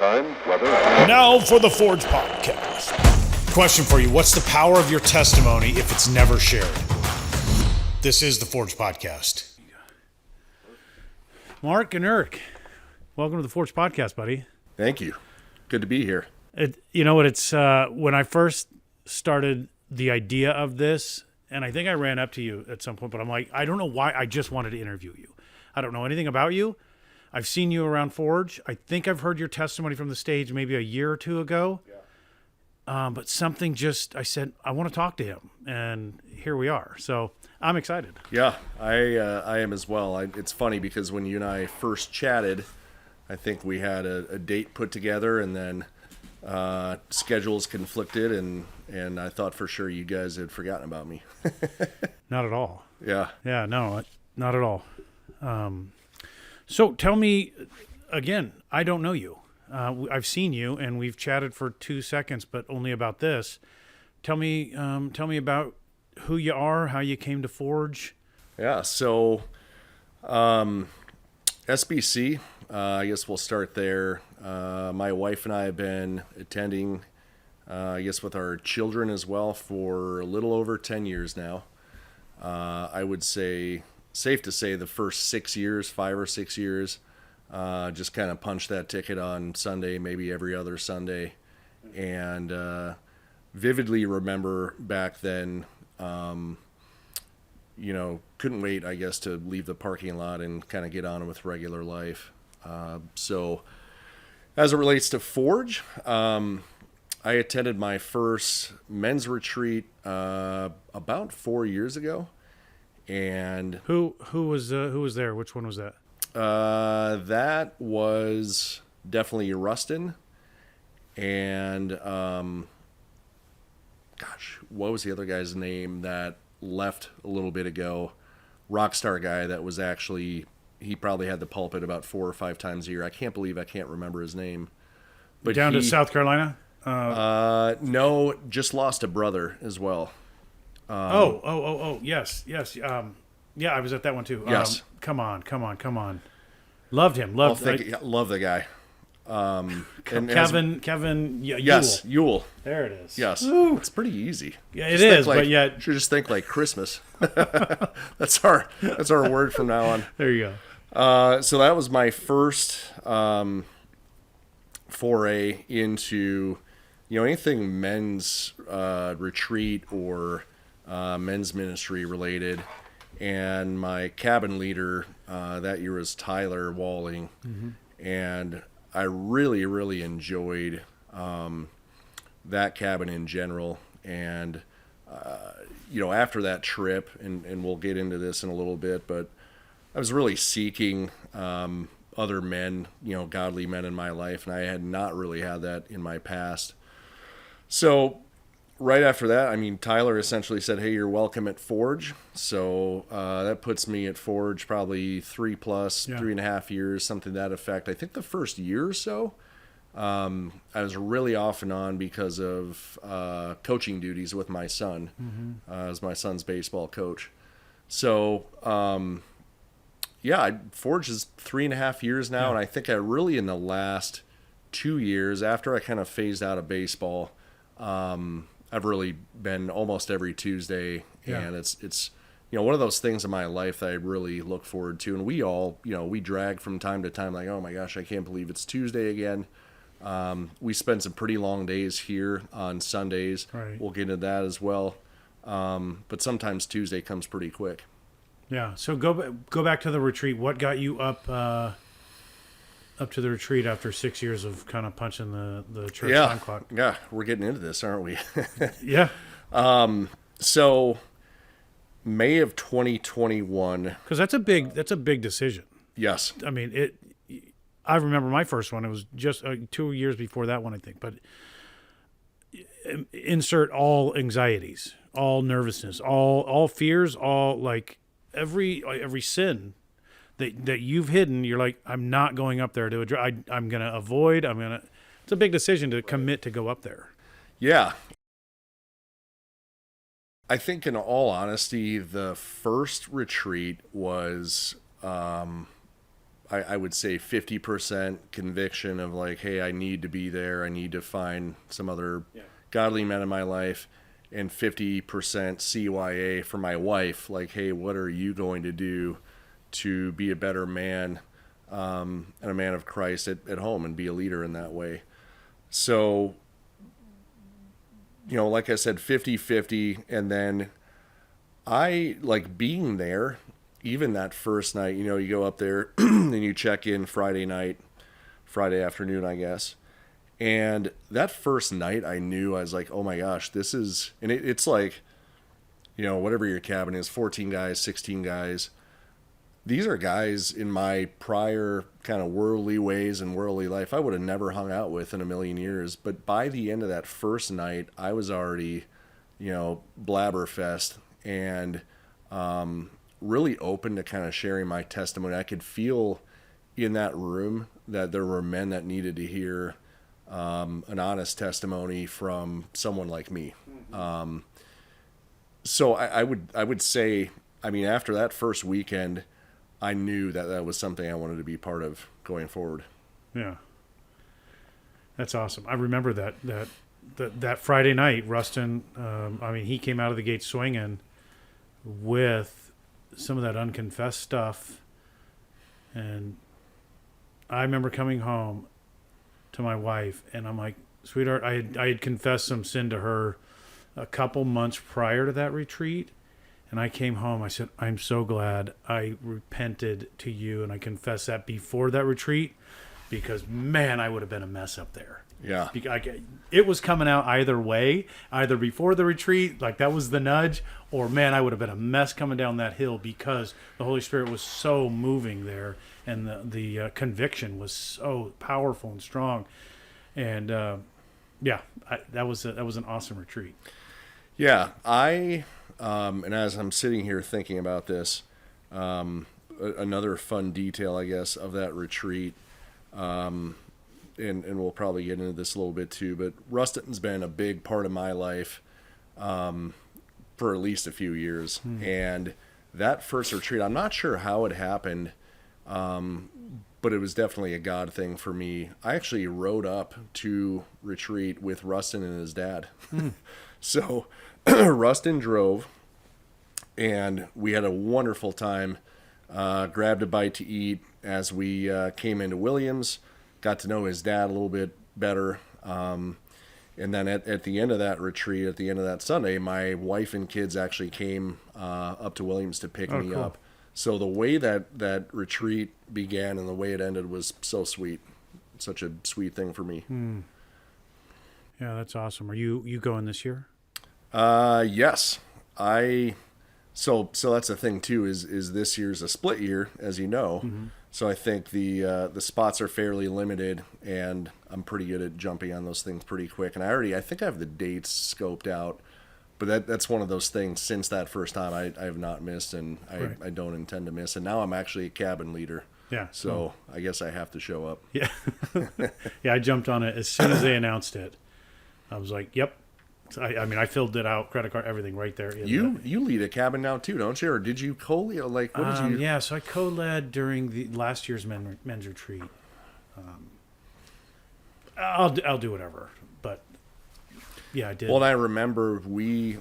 time, weather. Now for the Forge Podcast. Question for you. What's the power of your testimony if it's never shared? This is the Forge Podcast. Mark and Eric, welcome to the Forge Podcast, buddy. Thank you. Good to be here. You know what? It's when I first started the idea of this, and I think I ran up to you at some point, but I'm like, I don't know why. I just wanted to interview you. I don't know anything about you. I've seen you around Forge. I think I've heard your testimony from the stage maybe a year or two ago. Yeah. But something just, I said, I want to talk to him. And here we are. So I'm excited. Yeah, I am as well. It's funny because when you and I first chatted, I think we had a date put together and then schedules conflicted. And I thought for sure you guys had forgotten about me. Not at all. Yeah. Yeah, no, not at all. So tell me, again, I don't know you. I've seen you, and we've chatted for 2 seconds, but only about this. Tell me about who you are, how you came to Forge. Yeah, so SBC, I guess we'll start there. My wife and I have been attending, I guess with our children as well, for a little over 10 years now. I would say, safe to say the first 6 years, 5 or 6 years, just kind of punched that ticket on Sunday, maybe every other Sunday. And vividly remember back then, couldn't wait, I guess, to leave the parking lot and kind of get on with regular life. So as it relates to Forge, I attended my first men's retreat about 4 years ago. And who was there? Which one was that? That was definitely Rustin. And what was the other guy's name that left a little bit ago? Rockstar guy that was actually, he probably had the pulpit about 4 or 5 times a year. I can't believe I can't remember his name. But down to South Carolina? No, just lost a brother as well. Yes. Yeah, I was at that one too. Yes. Come on. Loved him. Love the guy. Kevin Yule. Yes, Yule. There it is. Yes. Ooh. It's pretty easy. Yeah, it is, but yet. Should just think like Christmas. That's our word from now on. There you go. So that was my first foray into, anything men's retreat or men's ministry related. And my cabin leader that year was Tyler Walling. Mm-hmm. And I really, really enjoyed that cabin in general. And, after that trip, and we'll get into this in a little bit, but I was really seeking other men, godly men in my life. And I had not really had that in my past. So right after that, Tyler essentially said, hey, you're welcome at Forge. So that puts me at Forge probably 3.5 years, something to that effect. I think the first year or so, I was really off and on because of coaching duties with my son, as my son's baseball coach. So, Forge is 3.5 years now. Yeah. And I think I really, in the last 2 years, after I kind of phased out of baseball, I've really been almost every Tuesday, and it's one of those things in my life that I really look forward to. And we all, we drag from time to time, like, oh my gosh, I can't believe it's Tuesday again. We spend some pretty long days here on Sundays. Right. We'll get into that as well. But sometimes Tuesday comes pretty quick. Yeah. So go back to the retreat. What got you up to the retreat after 6 years of kind of punching the church time clock? Yeah, we're getting into this, aren't we? Yeah. So May of 2021. Because that's a big decision. Yes. I remember my first one. It was just 2 years before that one, I think. But insert all anxieties, all nervousness, all fears, all like every sin that you've hidden. You're like, I'm not going up there to address. I'm going to avoid. It's a big decision to commit to go up there. Yeah. I think in all honesty, the first retreat was I would say 50% conviction of like, hey, I need to be there. I need to find some other godly men in my life. And 50% CYA for my wife. Like, hey, what are you going to do to be a better man and a man of Christ at home and be a leader in that way? So, like I said, 50-50. And then I like being there, even that first night, you go up there and you check in Friday afternoon, I guess. And that first night I knew, I was like, oh my gosh, this is, and it's like, whatever your cabin is, 14 guys, 16 guys. These are guys in my prior kind of worldly ways and worldly life I would have never hung out with in a million years. But by the end of that first night, I was already, blabberfest and really open to kind of sharing my testimony. I could feel in that room that there were men that needed to hear an honest testimony from someone like me. So I would say, after that first weekend, I knew that was something I wanted to be part of going forward. Yeah. That's awesome. I remember that Friday night, Rustin, he came out of the gate swinging with some of that unconfessed stuff. And I remember coming home to my wife, and I'm like, sweetheart, I had confessed some sin to her a couple months prior to that retreat, and I came home. I said, I'm so glad I repented to you, and I confessed that before that retreat, because man, I would have been a mess up there. Yeah, it was coming out either way, either before the retreat, like that was the nudge, or man, I would have been a mess coming down that hill, because the Holy Spirit was so moving there, and the conviction was so powerful and strong, and that was an awesome retreat. Yeah, and as I'm sitting here thinking about this, another fun detail, I guess, of that retreat. And we'll probably get into this a little bit too, but Rustin's been a big part of my life for at least a few years. And that first retreat, I'm not sure how it happened, but it was definitely a God thing for me. I actually rode up to retreat with Rustin and his dad. So Rustin drove, and we had a wonderful time, grabbed a bite to eat as we came into Williams. Got to know his dad a little bit better. And then at the end of that retreat, at the end of that Sunday, my wife and kids actually came up to Williams to pick me up. So the way that retreat began and the way it ended was so sweet. Such a sweet thing for me. Yeah, that's awesome. Are you going this year? Yes. So that's the thing too, is this year's a split year, as you know. So I think the spots are fairly limited, and I'm pretty good at jumping on those things pretty quick. And I think I have the dates scoped out, but that's one of those things. Since that first time, I have not missed, and I don't intend to miss. And now I'm actually a cabin leader. Yeah. So I guess I have to show up. Yeah. Yeah. I jumped on it as soon as they announced it. I was like, yep. I filled it out, credit card, everything right there. You lead a cabin now too, don't you? Or did you co-lead? Like, what did you? Yeah, so I co-led during the last year's men's retreat. I'll do whatever, but yeah, I did. Well, and I remember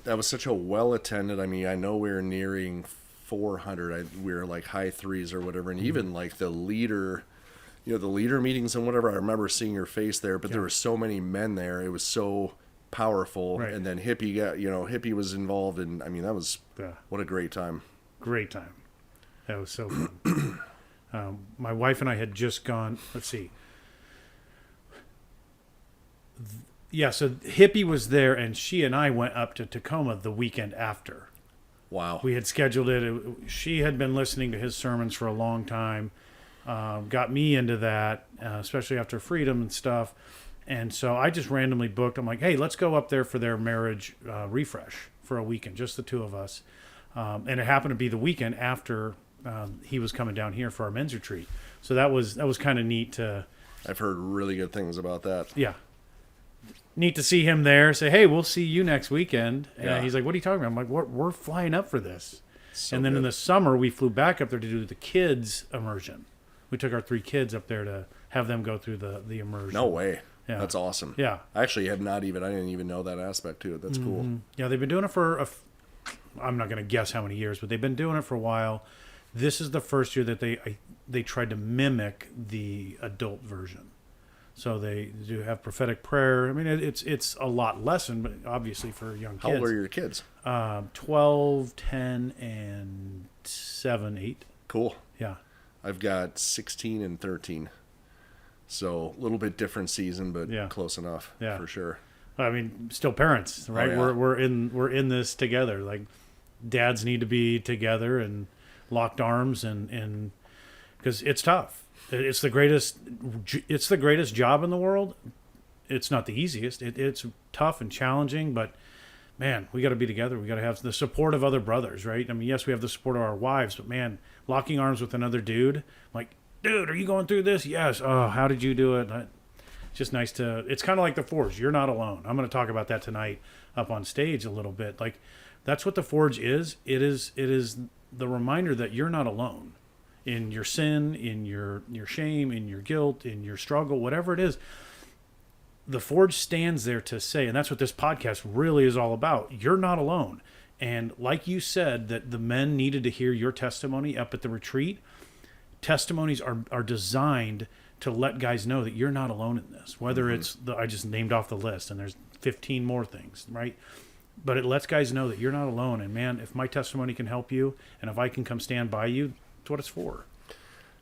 that was such a well-attended. I know we were nearing 400. We were like high threes or whatever, and even like the leader. The leader meetings and whatever. I remember seeing your face there, but there were so many men there. It was so powerful. Right. And then Hippie was involved, and that was what a great time. Great time. That was so fun. My wife and I had just gone. Let's see. Yeah, so Hippie was there, and she and I went up to Tacoma the weekend after. Wow. We had scheduled it. She had been listening to his sermons for a long time. Got me into that, especially after Freedom and stuff. And so I just randomly booked. I'm like, hey, let's go up there for their marriage refresh for a weekend, just the two of us. And it happened to be the weekend after he was coming down here for our men's retreat. So that was kind of neat to. I've heard really good things about that. Yeah. Neat to see him there. Say, hey, we'll see you next weekend. And he's like, what are you talking about? I'm like, we're flying up for this. So and then in the summer, we flew back up there to do the kids' immersion, we took our 3 kids up there to have them go through the immersion. No way. Yeah. That's awesome. Yeah. I actually I didn't even know that aspect to it. That's cool. Yeah, they've been doing it for I'm not going to guess how many years, but they've been doing it for a while. This is the first year that they tried to mimic the adult version. So they do have prophetic prayer. I mean, it's a lot lesson, but obviously for young kids. How old are your kids? 12, 10, and 7, 8. Cool. Yeah. I've got 16 and 13. So a little bit different season, but close enough for sure. I mean, still parents, right? Oh, yeah. We're in this together. Like, dads need to be together and locked arms, and because it's tough. It's the greatest job in the world. It's not the easiest. It's tough and challenging, but man, we got to be together. We got to have the support of other brothers, right? I mean, yes, we have the support of our wives, but man, locking arms with another dude, like, dude, are you going through this? Yes. Oh, how did you do it? It's just nice to. It's kind of like the Forge. You're not alone. I'm going to talk about that tonight up on stage a little bit. Like, that's what the Forge is. It is the reminder that you're not alone in your sin, in your shame, in your guilt, in your struggle, whatever it is. The Forge stands there to say, and that's what this podcast really is all about. You're not alone. And like you said, that the men needed to hear your testimony up at the retreat. Testimonies are designed to let guys know that you're not alone in this. Whether it's I just named off the list, and there's 15 more things, right? But it lets guys know that you're not alone. And man, if my testimony can help you, and if I can come stand by you, that's what it's for.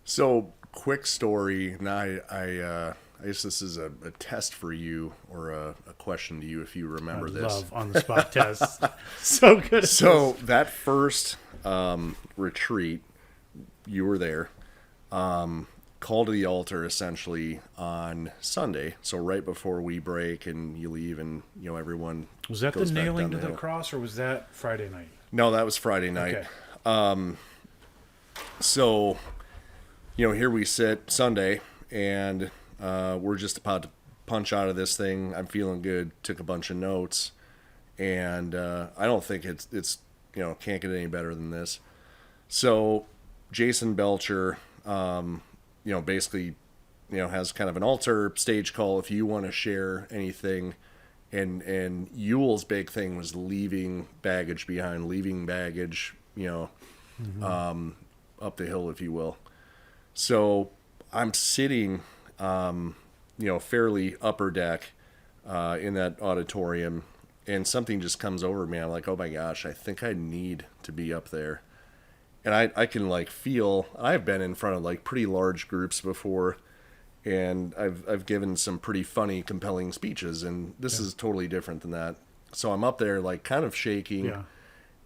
So, quick story. Now, I guess this is a test for you, or a question to you, if you remember this. Love on the spot tests. So good. So that first retreat, you were there. Call to the altar essentially on Sunday. So right before we break and you leave, and everyone was that goes the back nailing down to the hill. cross, or was that Friday night? No, that was Friday night. Okay. So, here we sit Sunday, and we're just about to punch out of this thing. I'm feeling good. Took a bunch of notes, and I don't think it's can't get any better than this. So, Jason Belcher, basically, has kind of an altar stage call if you want to share anything. And Yule's big thing was leaving baggage behind, up the hill, if you will. So I'm sitting, fairly upper deck in that auditorium, and something just comes over me. I'm like, oh my gosh, I think I need to be up there. And I can feel, I've been in front of pretty large groups before, and I've given some pretty funny, compelling speeches, and this is totally different than that. So I'm up there kind of shaking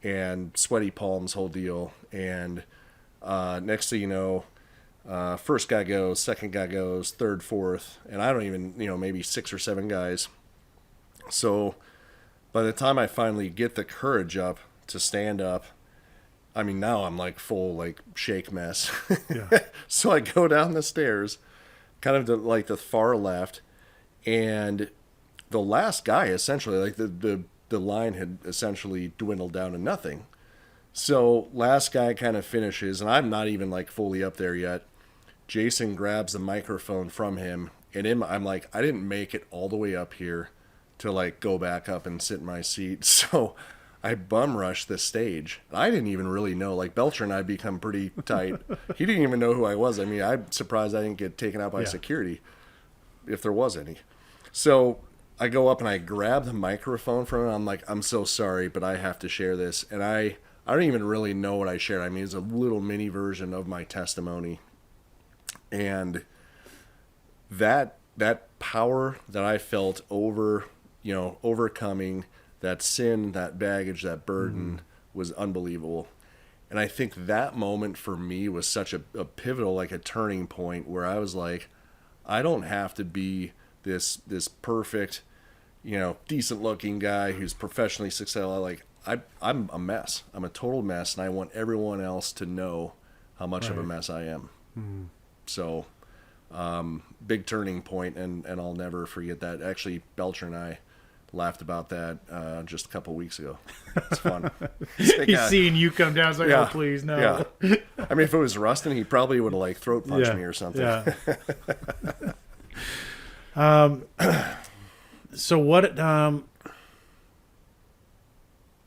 and sweaty palms, whole deal. And next thing you know, first guy goes, second guy goes, third, fourth, and I don't even, maybe 6 or 7 guys. So by the time I finally get the courage up to stand up, I mean, now I'm full shake mess. Yeah. So I go down the stairs, kind of to the far left, and the last guy essentially, the line had essentially dwindled down to nothing. So last guy kind of finishes, and I'm not even fully up there yet. Jason grabs the microphone from him, and I'm I didn't make it all the way up here to go back up and sit in my seat. So I bum rushed the stage. I didn't even really know. Belcher and I become pretty tight. He didn't even know who I was. I mean, I'm surprised I didn't get taken out by security, if there was any. So I go up and I grab the microphone from him. I'm like, I'm so sorry, but I have to share this. And I don't even really know what I shared. I mean, it's a little mini version of my testimony. And that power that I felt overcoming that sin, that baggage, that burden was unbelievable. And I think that moment for me was such a pivotal, a turning point where I was like, I don't have to be this perfect, decent looking guy who's professionally successful. I'm a mess. I'm a total mess, and I want everyone else to know how much of a mess I am. So, big turning point, and I'll never forget that. Actually, Belcher and I, laughed about that just a couple weeks ago. It's fun. He's seeing you come down. It's like, oh, please, no. Yeah. I mean, if it was Rustin, he probably would have like throat punched me or something. Yeah. So what?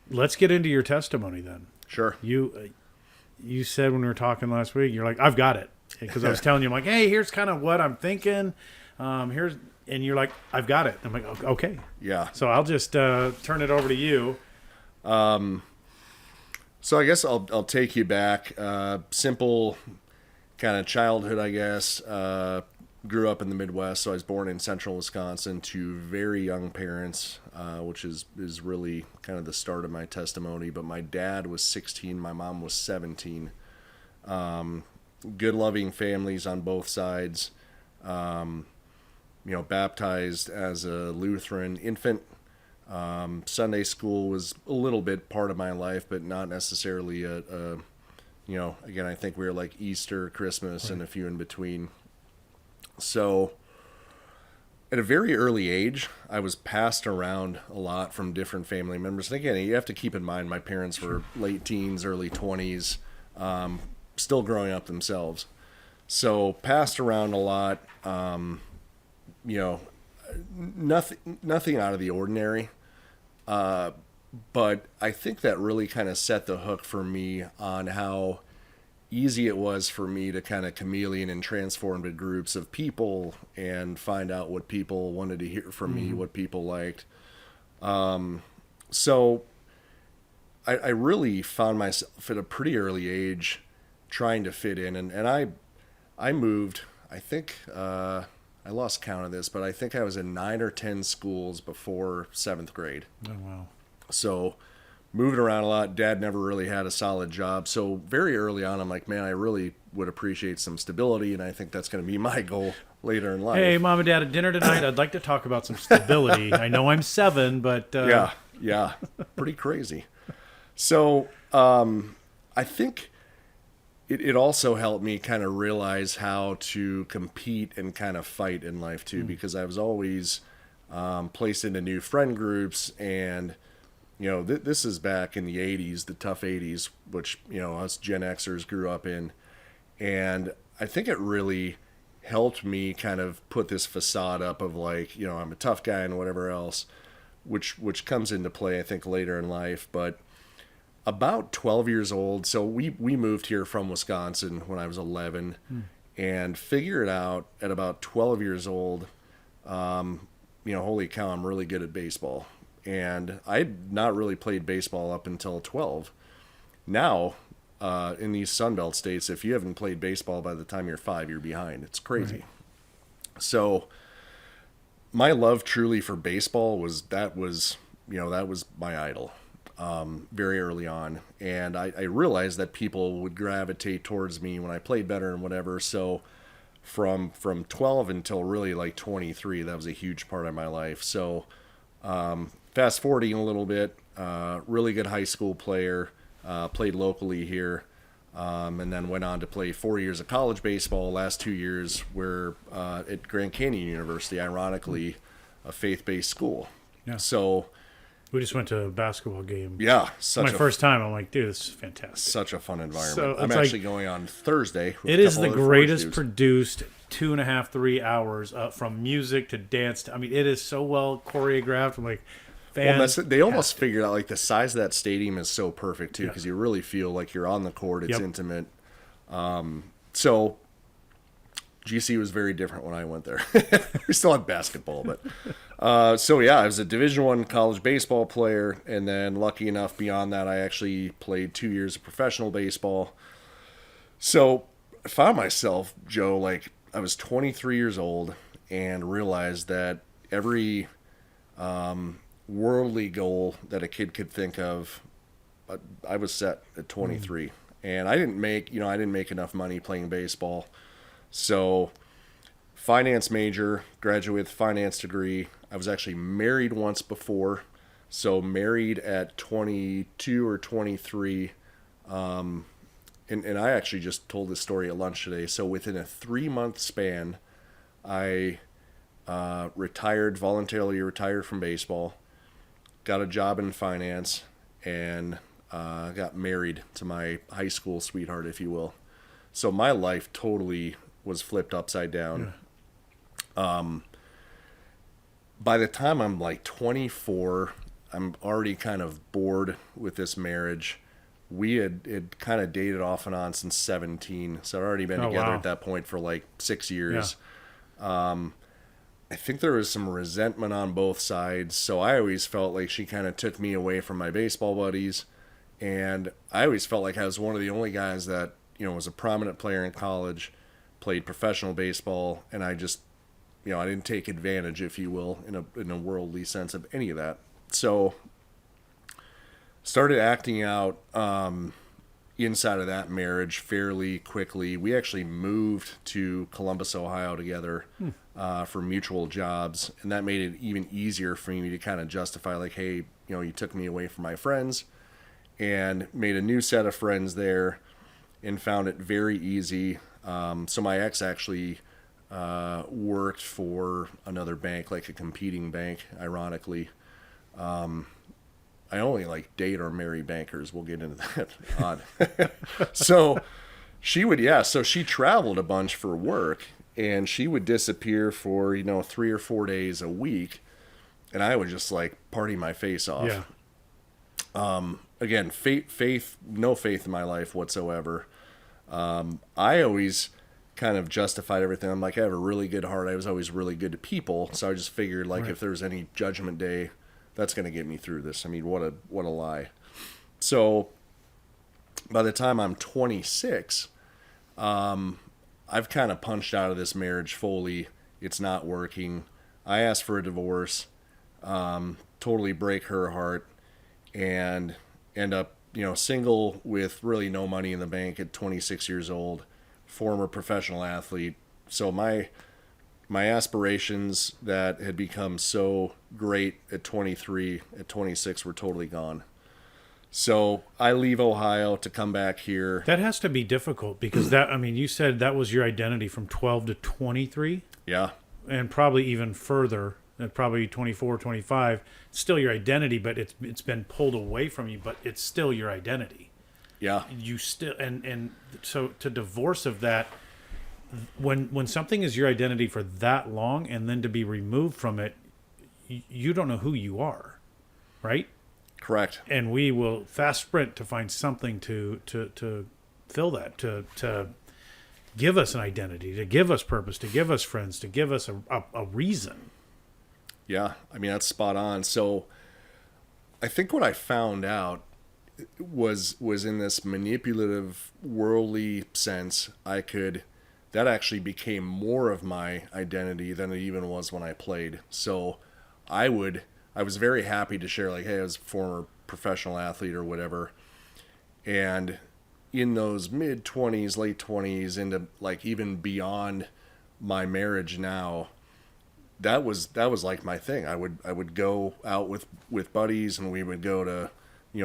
Let's get into your testimony then. Sure. You said when we were talking last week, you're like, I've got it, because I was telling you, I'm like, hey, here's kind of what I'm thinking. And you're like, I've got it. I'm like, okay. Yeah. So I'll just turn it over to you. So I guess I'll take you back. Simple kind of childhood, I guess. Grew up in the Midwest, so I was born in central Wisconsin to very young parents, which is really kind of the start of my testimony. But my dad was 16, my mom was 17. Good, loving families on both sides. Baptized as a Lutheran infant. Sunday school was a little bit part of my life, but not necessarily again, I think we were like Easter, Christmas, right, and a few in between. So at a very early age, I was passed around a lot from different family members. And again, you have to keep in mind, my parents were late teens, early 20s, still growing up themselves. So passed around a lot, nothing out of the ordinary. But I think that really kind of set the hook for me on how easy it was for me to kind of chameleon and transform to groups of people and find out what people wanted to hear from me, what people liked. So I really found myself at a pretty early age trying to fit in. And I moved, I think, I lost count of this, but I think I was in 9 or 10 schools before 7th grade. Oh, wow. So moving around a lot. Dad never really had a solid job. So very early on, I'm like, man, I really would appreciate some stability. And I think that's going to be my goal later in life. Hey, Mom and Dad, at dinner tonight, I'd like to talk about some stability. I know I'm 7, but... Yeah. Pretty crazy. So I think it also helped me kind of realize how to compete and kind of fight in life too, because I was always placed into new friend groups. And this is back in the 80s, the tough 80s, which, us Gen Xers grew up in. And I think it really helped me kind of put this facade up of like, I'm a tough guy and whatever else, which comes into play, I think, later in life. But about 12 years old, so we moved here from Wisconsin when I was 11 and figured out at about 12 years old, holy cow, I'm really good at baseball. And I'd not really played baseball up until 12. Now, in these Sunbelt states, if you haven't played baseball by the time you're 5, you're behind. It's crazy. Right. So my love truly for baseball was my idol very early on. And I realized that people would gravitate towards me when I played better and whatever. So from 12 until really like 23, that was a huge part of my life. So fast forwarding a little bit, really good high school player, played locally here, and then went on to play 4 years of college baseball. Last 2 years were at Grand Canyon University, ironically, a faith-based school. Yeah. So we just went to a basketball game. Yeah. My first time, I'm like, dude, this is fantastic. Such a fun environment. So I'm actually going on Thursday. It is the greatest produced 2.5, 3 hours from music to dance. It is so well choreographed. I'm like, they almost figured out like the size of that stadium is so perfect too, because you really feel like you're on the court. It's intimate. So GC was very different when I went there. We still had basketball, but I was a Division I college baseball player, and then lucky enough beyond that, I actually played 2 years of professional baseball. So I found myself, Joe, like I was 23 years old and realized that every worldly goal that a kid could think of, I was set at 23. And I didn't make enough money playing baseball. So finance major, graduate with finance degree. I was actually married once before. So married at 22 or 23. And I actually just told this story at lunch today. So within a 3-month span, I voluntarily retired from baseball. got a job in finance, and got married to my high school sweetheart, if you will. So my life totally was flipped upside down. Yeah. By the time I'm like 24, I'm already kind of bored with this marriage. We had kind of dated off and on since 17, so I'd already been together Wow. at that point for like 6 years. I think there was some resentment on both sides, so I always felt like she kind of took me away from my baseball buddies, and I always felt like I was one of the only guys that, was a prominent player in college, played professional baseball, and I just, I didn't take advantage, if you will, in a worldly sense of any of that. So started acting out inside of that marriage fairly quickly. We actually moved to Columbus, Ohio together for mutual jobs, and that made it even easier for me to kind of justify, like, hey, you took me away from my friends, and made a new set of friends there and found it very easy. So my ex actually worked for another bank, like a competing bank, ironically. I only like date or marry bankers. We'll get into that. Odd. So so she traveled a bunch for work, and she would disappear for, 3 or 4 days a week. And I would just like party my face off. Yeah. Again, no faith in my life whatsoever. I always kind of justified everything. I'm like, I have a really good heart. I was always really good to people. So I just figured, like, Right. if there's any judgment day, that's going to get me through this. I mean, what a lie. So by the time I'm 26, I've kind of punched out of this marriage fully. It's not working. I asked for a divorce, totally break her heart, and end up, single with really no money in the bank at 26 years old, former professional athlete. So my aspirations that had become so great at 23, at 26 were totally gone. So I leave Ohio to come back here. That has to be difficult because you said that was your identity from 12 to 23 Yeah. and probably even further, probably 24, 25. It's still your identity, but it's been pulled away from you, but it's still your identity. Yeah. You still, and so to divorce of that, when something is your identity for that long and then to be removed from it, you don't know who you are, right? Correct. And we will fast sprint to find something to fill that, to give us an identity, to give us purpose, to give us friends, to give us a reason. Yeah. I mean, that's spot on. So I think what I found out was in this manipulative, worldly sense, that actually became more of my identity than it even was when I played. So I was very happy to share, like, hey, I was a former professional athlete or whatever. And in those mid 20s, late 20s, into like even beyond my marriage now, that was like my thing. I would go out with buddies, and we would go to,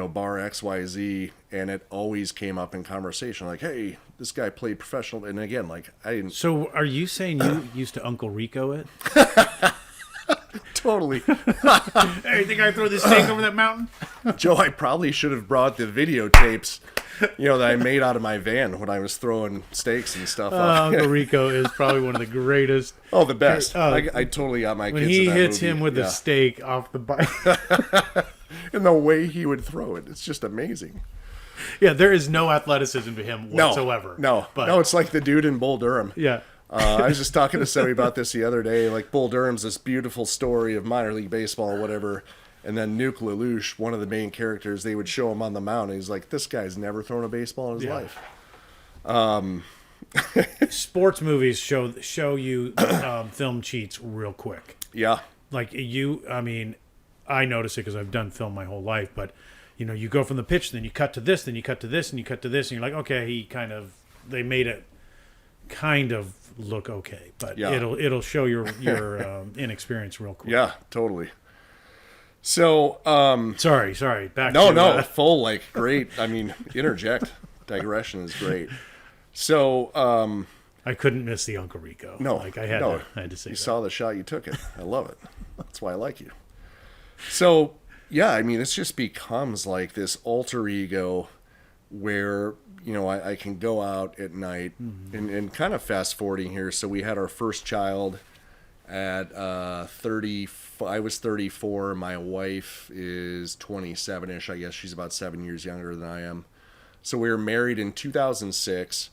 bar XYZ, and it always came up in conversation, like, hey, this guy played professional. And again, like, I didn't. So are you saying you used to Uncle Rico it? Totally. Hey, you think I throw this steak over that mountain? Joe, I probably should have brought the videotapes, that I made out of my van when I was throwing steaks and stuff up. Uncle Rico is probably one of the greatest. Oh, the best. Oh. I totally got my When kids he in that hits movie. him with a steak off the bike. And the way he would throw it, it's just amazing. Yeah, there is no athleticism to him whatsoever. No, But, no, it's like the dude in Bull Durham. yeah. I was just talking to Sammy about this the other day. Like, Bull Durham's this beautiful story of minor league baseball or whatever. And then Nuke LaLoosh, one of the main characters, they would show him on the mound. And he's like, this guy's never thrown a baseball in his life. Sports movies show you film cheats real quick. Yeah. Like I notice it because I've done film my whole life. But you go from the pitch, then you cut to this, then you cut to this, and you cut to this, and you're like, okay, they made it kind of look okay, but Yeah. it'll show your inexperience real quick. Yeah, totally. So, Sorry. Back no, to full, like, great. I mean, interject. Digression is great. So, I couldn't miss the Uncle Rico. no, I had to say you that. saw the shot, you took it. I love it. That's why I like you. So, Yeah, I mean, this just becomes like this alter ego where, I can go out at night and kind of fast forwarding here. So we had our first child at 30. I was 34. My wife is 27-ish. I guess she's about 7 years younger than I am. So we were married in 2006.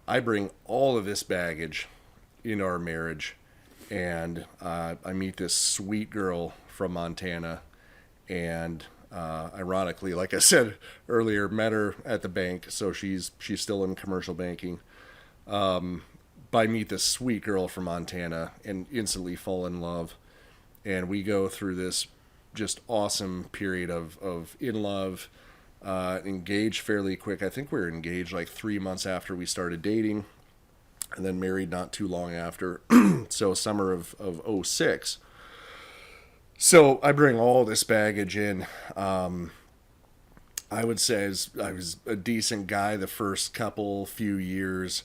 I bring all of this baggage into our marriage. And I meet this sweet girl from Montana. And ironically, like I said earlier, met her at the bank. So she's still in commercial banking. But I meet this sweet girl from Montana and instantly fall in love. And we go through this just awesome period of in love, engaged fairly quick. I think we were engaged like 3 months after we started dating, and then married not too long after. So summer of '06. So I bring all this baggage in. I would say I was a decent guy the first few years.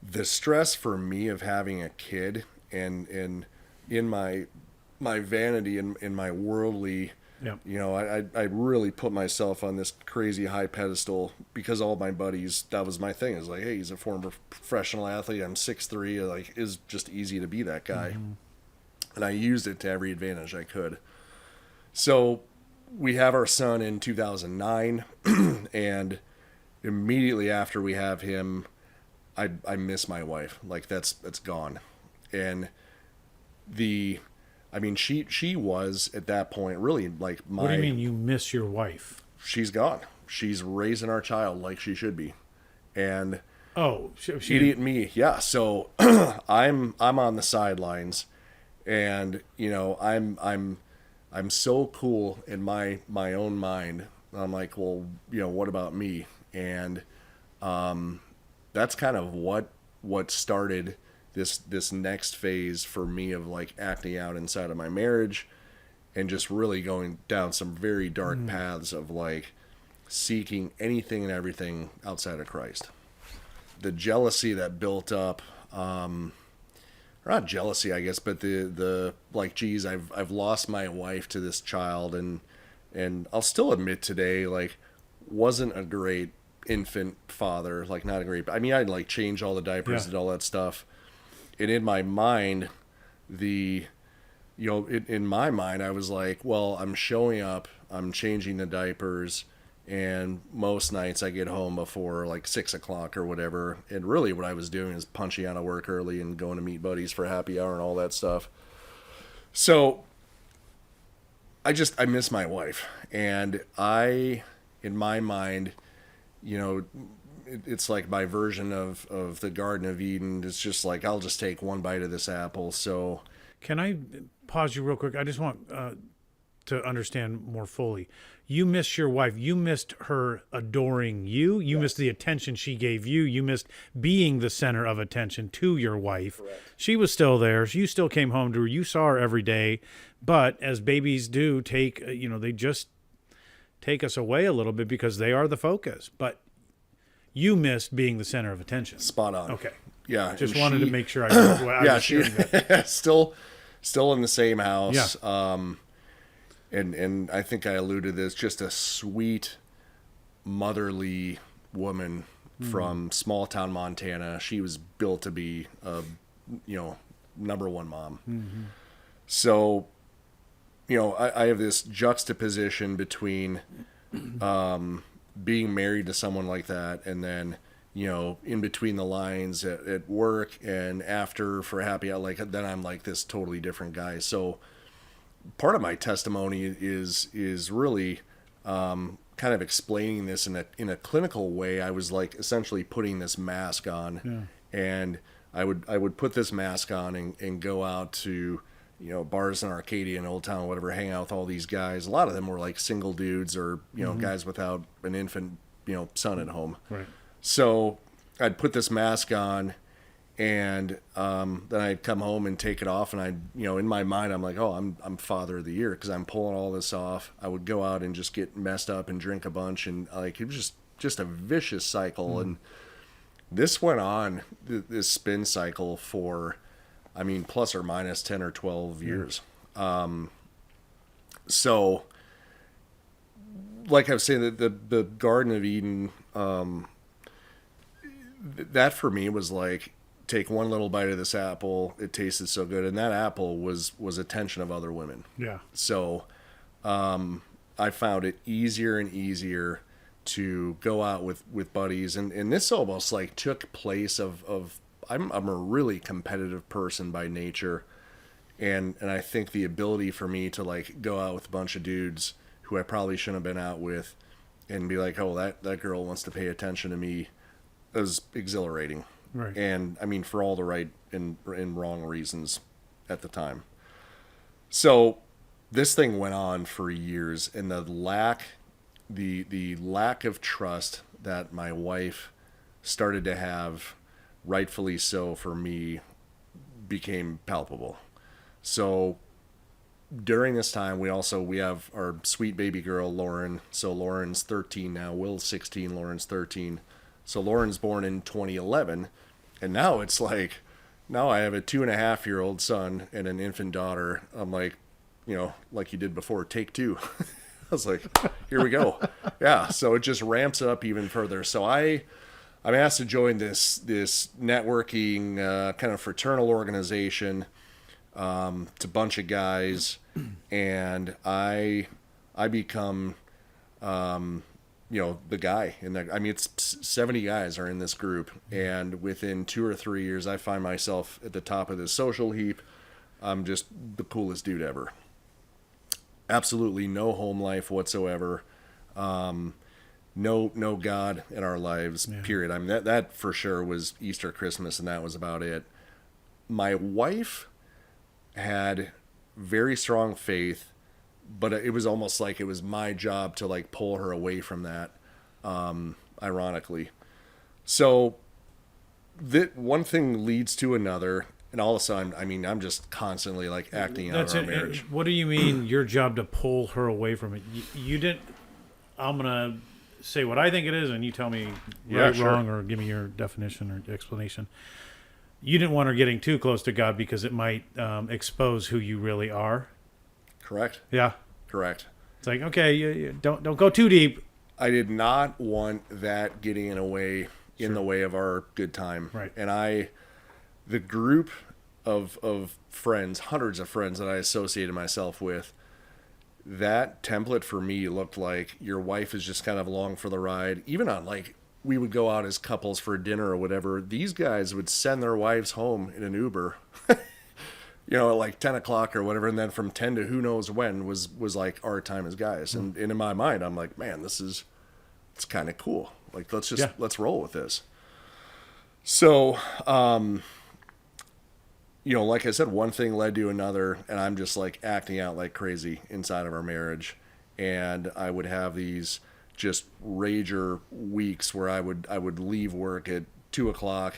The stress for me of having a kid and in my vanity and in my worldly, Yeah. I really put myself on this crazy high pedestal because all my buddies, that was my thing. Is like, hey, he's a former professional athlete. I'm 6'3". Like, it's just easy to be that guy. And I used it to every advantage I could. So we have our son in 2009, and immediately after we have him, I miss my wife. Like, that's gone. And she was at that point really like What do you mean you miss your wife? she's gone. She's raising our child like she should be. And Oh, she idiot me. Yeah. So I'm on the sidelines, and I'm so cool in my own mind. I'm like, well, what about me? And that's kind of what started this next phase for me of like acting out inside of my marriage and just really going down some very dark paths of like seeking anything and everything outside of Christ. The jealousy that built up, or not jealousy, I guess, but the like, geez, I've lost my wife to this child, and I'll still admit today, like, wasn't a great infant father, like not a great. I mean, I'd like change all the diapers and all that stuff, and in my mind, in my mind, I was like, well, I'm showing up, I'm changing the diapers. And most nights I get home before like 6 o'clock or whatever. And really what I was doing is punching out of work early and going to meet buddies for happy hour and all that stuff. So I miss my wife. And in my mind, it's like my version of the Garden of Eden. It's just like, I'll just take one bite of this apple. So Can I pause you real quick? I just want to understand more fully. You missed your wife. You missed her adoring you. You missed the attention she gave you. You missed being the center of attention to your wife. Correct. She was still there. You still came home to her. You saw her every day. But as babies do, they just take us away a little bit because they are the focus. But you missed being the center of attention. Spot on. Okay. Yeah. Just wanted to make sure I yeah, was hearing that. still in the same house. Yeah. And I think I alluded to this, just a sweet, motherly woman from small town Montana. She was built to be a, number one mom. So, I have this juxtaposition between being married to someone like that and then, in between the lines at work and after for happy hour, like then I'm like this totally different guy. So part of my testimony is really kind of explaining this in a clinical way. I was like essentially putting this mask on, and I would put this mask on and go out to bars in Arcadia and Old Town, whatever, hang out with all these guys. A lot of them were like single dudes or guys without an infant son at home. Right. So I'd put this mask on. And then I'd come home and take it off, and I'd, in my mind, I'm like, oh, I'm father of the year because I'm pulling all this off. I would go out and just get messed up and drink a bunch, and like it was just a vicious cycle. And this went on, this spin cycle for, plus or minus 10 or 12 years. So like I was saying, the Garden of Eden, that for me was like, take one little bite of this apple, it tasted so good, and that apple was attention of other women. Yeah. So I found it easier and easier to go out with buddies, and this almost like took place of I'm a really competitive person by nature, and I think the ability for me to like go out with a bunch of dudes who I probably shouldn't have been out with and be like, oh, that girl wants to pay attention to me, was exhilarating. Right. And I mean, for all the right and wrong reasons at the time. So this thing went on for years, and the lack of trust that my wife started to have, rightfully so for me, became palpable. So during this time, we have our sweet baby girl, Lauren. So Lauren's 13 now. Will's 16. Lauren's 13. So Lauren's born in 2011. And now it's like, now I have a 2.5-year-old son and an infant daughter. I'm like, like you did before, take two. I was like, here we go. Yeah. So it just ramps up even further. So I'm asked to join this networking kind of fraternal organization. It's a bunch of guys, and I become, the guy in that. I mean, it's 70 guys are in this group, and within 2 or 3 years, I find myself at the top of this social heap. I'm just the coolest dude ever. Absolutely no home life whatsoever. No God in our lives, period. I mean, that for sure was Easter, Christmas, and that was about it. My wife had very strong faith, but it was almost like it was my job to like pull her away from that, ironically. So that one thing leads to another, and all of a sudden, I mean, I'm just constantly like acting out our marriage. What do you mean your job to pull her away from it? You didn't. I'm gonna say what I think it is, and you tell me right, sure. wrong, or give me your definition or explanation. You didn't want her getting too close to God because it might expose who you really are. Correct. Yeah. Correct. It's like, okay, you don't go too deep. I did not want that getting in the way of our good time. Right. And the group of friends, hundreds of friends that I associated myself with, that template for me looked like your wife is just kind of along for the ride. Even on like, we would go out as couples for dinner or whatever. These guys would send their wives home in an Uber, at like 10 o'clock or whatever. And then from 10 to who knows when was like our time as guys. And in my mind, I'm like, man, it's kind of cool. Like, let's roll with this. So, like I said, one thing led to another, and I'm just like acting out like crazy inside of our marriage. And I would have these just rager weeks where I would leave work at 2 o'clock,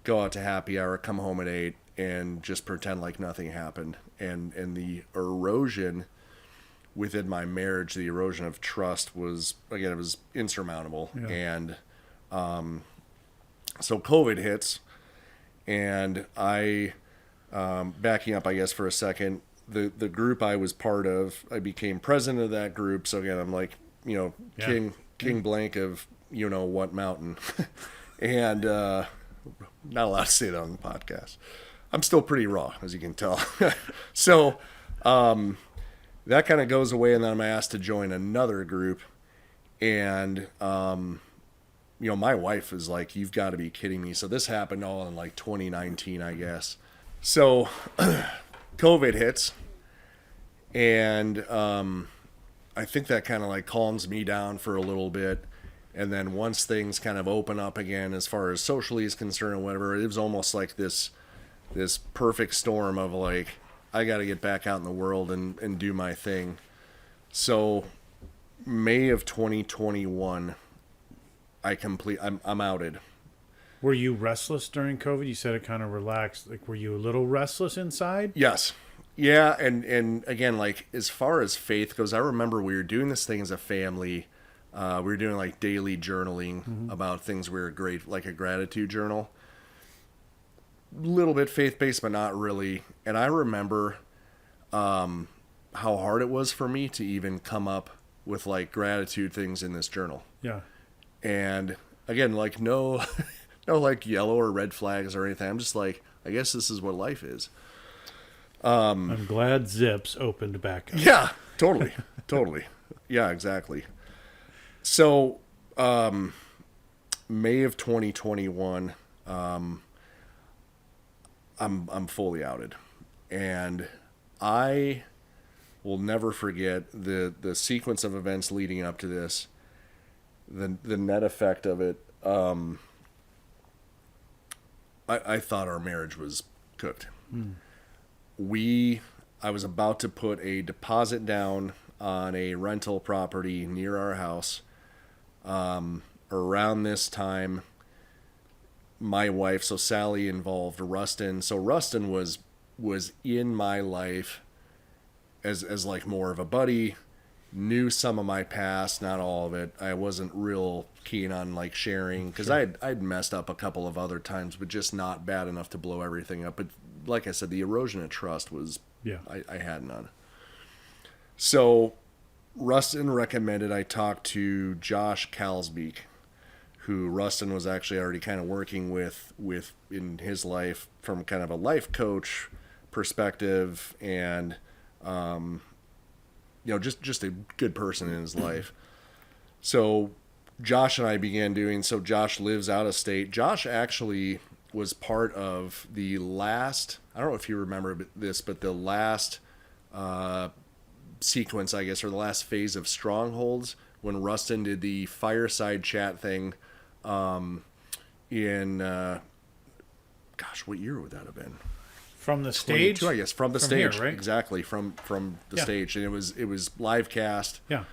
go out to happy hour, come home at 8, and just pretend like nothing happened. And the erosion within my marriage, the erosion of trust was, again, it was insurmountable. Yeah. And so COVID hits, and I, backing up, I guess, for a second, the group I was part of, I became president of that group. So again, I'm like, King blank of what mountain. And not allowed to say that on the podcast. I'm still pretty raw, as you can tell. So that kind of goes away, and then I'm asked to join another group. And my wife is like, you've got to be kidding me. So this happened all in like 2019, I guess. So COVID hits, and I think that kind of like calms me down for a little bit. And then once things kind of open up again, as far as socially is concerned or whatever, it was almost like this perfect storm of like, I got to get back out in the world and do my thing. So May of 2021, I'm outed. Were you restless during COVID? You said it kind of relaxed. Like, were you a little restless inside? Yes. Yeah, and again, like, as far as faith goes, I remember we were doing this thing as a family. We were doing like daily journaling about things we were great, like a gratitude journal. Little bit faith-based, but not really. And I remember how hard it was for me to even come up with like gratitude things in this journal. Yeah. And again, like no, no like yellow or red flags or anything. I'm just like, I guess this is what life is. I'm glad Zips opened back up. Yeah, totally. Totally. Yeah, exactly. So, May of 2021, I'm fully outed, and I will never forget the sequence of events leading up to this, the net effect of it. I thought our marriage was cooked. I was about to put a deposit down on a rental property near our house. Around this time, my wife, so Sally, involved Rustin. So Rustin was in my life as like more of a buddy, knew some of my past, not all of it. I wasn't real keen on like sharing because I'd messed up a couple of other times, but just not bad enough to blow everything up. But like I said, the erosion of trust was, I had none. So Rustin recommended I talk to Josh Kalsbeek, who Rustin was actually already kind of working with in his life from kind of a life coach perspective, and just a good person in his life. So Josh and I began doing. So Josh lives out of state. Josh actually was part of the last. I don't know if you remember this, but the last sequence, I guess, or the last phase of Strongholds, when Rustin did the fireside chat thing in what year would that have been? From the stage? I guess, from the stage. Here, right? Exactly, from the stage. And it was live cast. Yeah.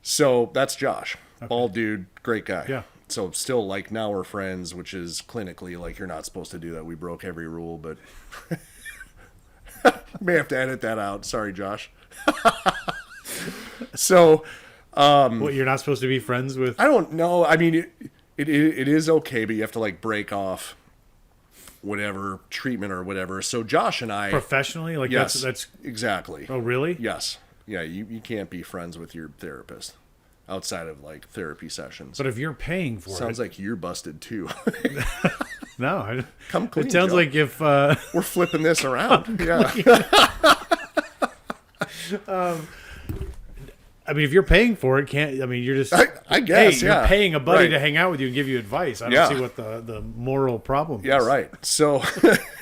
So that's Josh. Okay. Bald dude, great guy. Yeah. So still, like, now we're friends, which is clinically, like, you're not supposed to do that. We broke every rule, but may have to edit that out. Sorry, Josh. So What, you're not supposed to be friends with? I don't know. I mean, it is okay, but you have to like break off whatever treatment or whatever. So Josh and I Professionally? Like, yes, that's exactly. Oh, really? Yes. Yeah, you can't be friends with your therapist outside of like therapy sessions. But if you're paying for Sounds like you're busted too. No. Come clean, It sounds Joe. like if... We're flipping this around. Yeah. I mean, if you're paying for it, you're just... I guess, hey, yeah. you're paying a buddy Right. to hang out with you and give you advice. I don't Yeah. see what the moral problem is. Yeah, right. So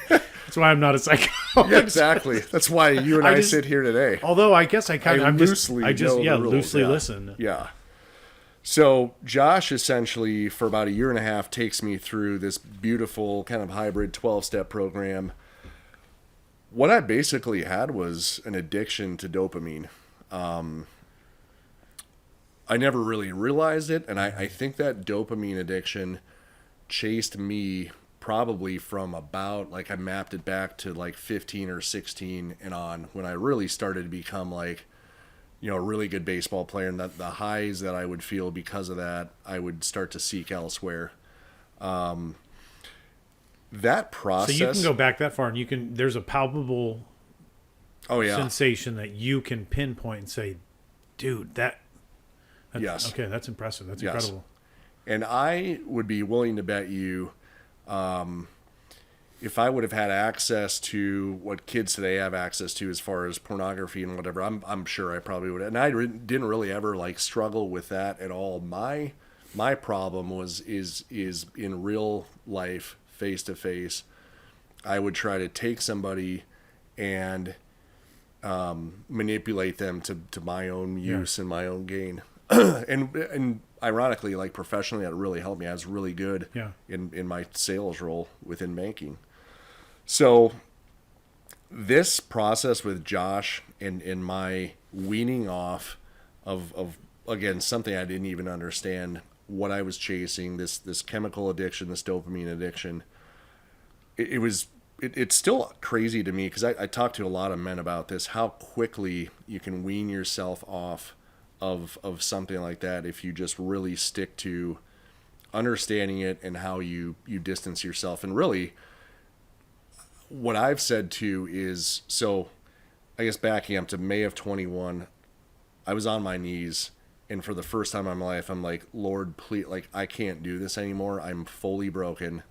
That's why I'm not a psychologist. yeah, exactly. That's why you and I sit here today. Although I guess I'm loosely know the rules, loosely yeah. listen. Yeah. So Josh essentially for about a year and a half takes me through this beautiful kind of hybrid 12-step program. What I basically had was an addiction to dopamine. I never really realized it, and I think that dopamine addiction chased me probably from about, like, I mapped it back to like 15 or 16 and on, when I really started to become like, a really good baseball player, and that the highs that I would feel because of that, I would start to seek elsewhere. That process. So you can go back that far, and there's a palpable sensation that you can pinpoint and say, dude, that's yes. Okay, that's impressive. That's Yes. incredible. And I would be willing to bet you, if I would have had access to what kids today have access to as far as pornography and whatever, I'm sure I probably would. And I didn't really ever like struggle with that at all. My problem is in real life, face to face. I would try to take somebody and manipulate them to my own use and my own gain. and ironically, like professionally, that really helped me. I was really good in my sales role within banking. So this process with Josh and my weaning off of again, something I didn't even understand what I was chasing, this chemical addiction, this dopamine addiction, it's still crazy to me, because I talk to a lot of men about this, how quickly you can wean yourself off of something like that if you just really stick to understanding it and how you distance yourself. And really, what I've said too is, so I guess backing up to May of 21, I was on my knees, and for the first time in my life, I'm like, Lord, please, like, I can't do this anymore. I'm fully broken.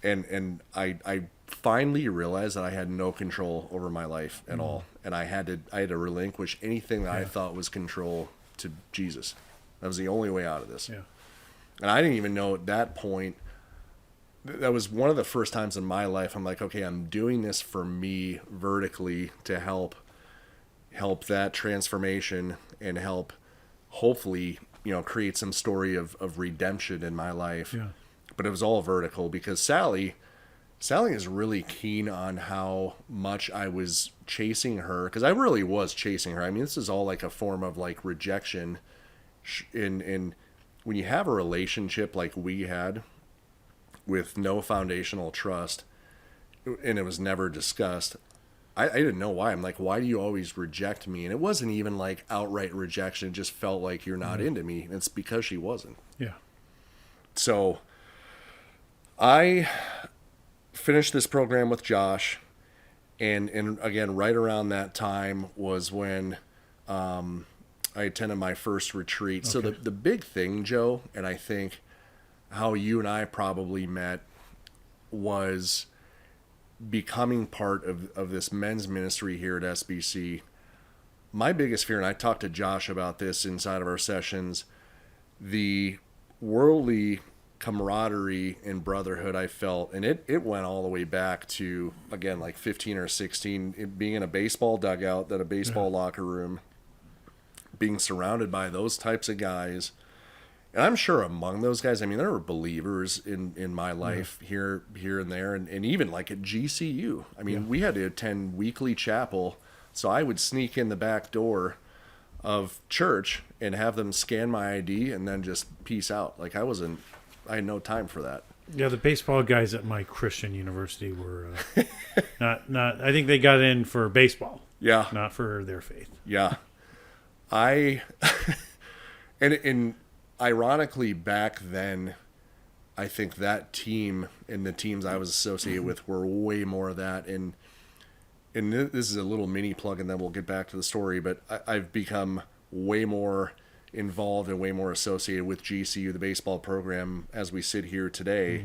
And I finally realized that I had no control over my life at all, and I had to relinquish anything that I thought was control to Jesus. That was the only way out of this. Yeah. And I didn't even know at that point. That was one of the first times in my life I'm like, okay, I'm doing this for me vertically to help that transformation and help hopefully, create some story of redemption in my life. Yeah. But it was all vertical because Sally is really keen on how much I was chasing her, because I really was chasing her. I mean, this is all like a form of like rejection. In when you have a relationship like we had with no foundational trust, and it was never discussed, I didn't know why. I'm like, why do you always reject me? And it wasn't even like outright rejection. It just felt like you're not into me. And it's because she wasn't. Yeah. So I finished this program with Josh, and again, right around that time was when I attended my first retreat. Okay. So the big thing, Joe, and I think how you and I probably met was becoming part of this men's ministry here at SBC. My biggest fear, and I talked to Josh about this inside of our sessions, the worldly camaraderie and brotherhood I felt, and it went all the way back to, again, like 15 or 16, it being in a baseball dugout, then a baseball locker room, being surrounded by those types of guys. And I'm sure among those guys, I mean, there were believers in my life here and there, and even like at GCU. I mean, we had to attend weekly chapel, so I would sneak in the back door of church and have them scan my ID and then just peace out. Like I had no time for that. Yeah, the baseball guys at my Christian university were not. I think they got in for baseball. Yeah, not for their faith. Yeah, and ironically, back then, I think that team and the teams I was associated with were way more of that. And this is a little mini plug, and then we'll get back to the story. But I've become way more involved and way more associated with GCU, the baseball program, as we sit here today.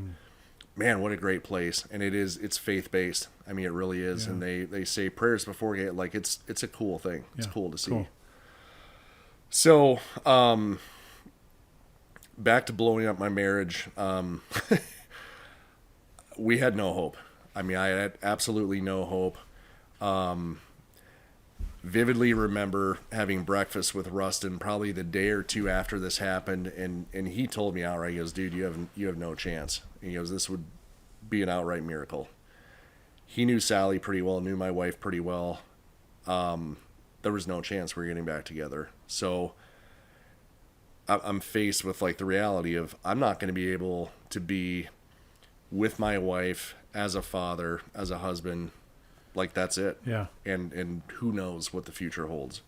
Man, what a great place. And it's faith-based. I mean, it really is. Yeah. And they say prayers before game. Like, it's a cool thing. It's cool to see. Cool. So, back to blowing up my marriage. We had no hope. I mean, I had absolutely no hope. Vividly remember having breakfast with Rustin probably the day or two after this happened, and he told me outright, he goes, dude, you have no chance. And he goes, this would be an outright miracle. He knew Sally pretty well, knew my wife pretty well. There was no chance we were getting back together. So I'm faced with like the reality of I'm not going to be able to be with my wife as a father, as a husband. Like, that's it. Yeah. And who knows what the future holds.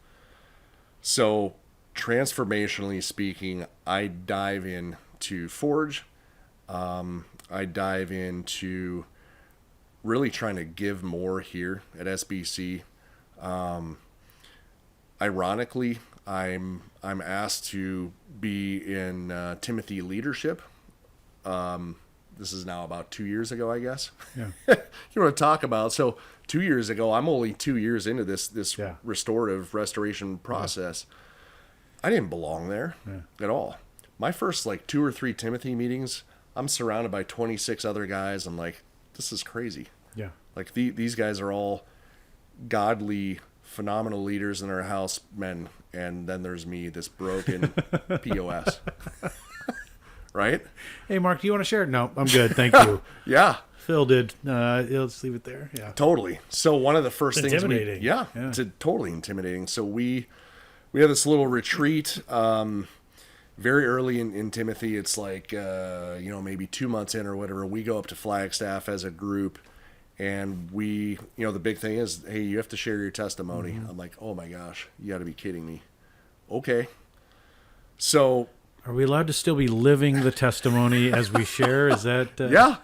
So transformationally speaking, I dive into Forge. I dive into really trying to give more here at SBC. Ironically, I'm asked to be in Timothy leadership. This is now about 2 years ago, I guess. Yeah. You want to talk about, so 2 years ago, I'm only 2 years into this restoration process. Yeah. I didn't belong there at all. My first like 2 or 3 Timothy meetings, I'm surrounded by 26 other guys. I'm like, this is crazy. Yeah. Like these guys are all godly, phenomenal leaders in our house, men. And then there's me, this broken POS. Right? Hey, Mark, do you want to share? No, I'm good. Thank you. Yeah. Phil did. Let's leave it there. Yeah. Totally. So one of the first things intimidating. It's totally intimidating. So we had this little retreat very early in Timothy. It's like, maybe 2 months in or whatever. We go up to Flagstaff as a group, and the big thing is, hey, you have to share your testimony. Mm-hmm. I'm like, oh my gosh, you got to be kidding me. Okay. So... Are we allowed to still be living the testimony as we share? Is that... Yeah.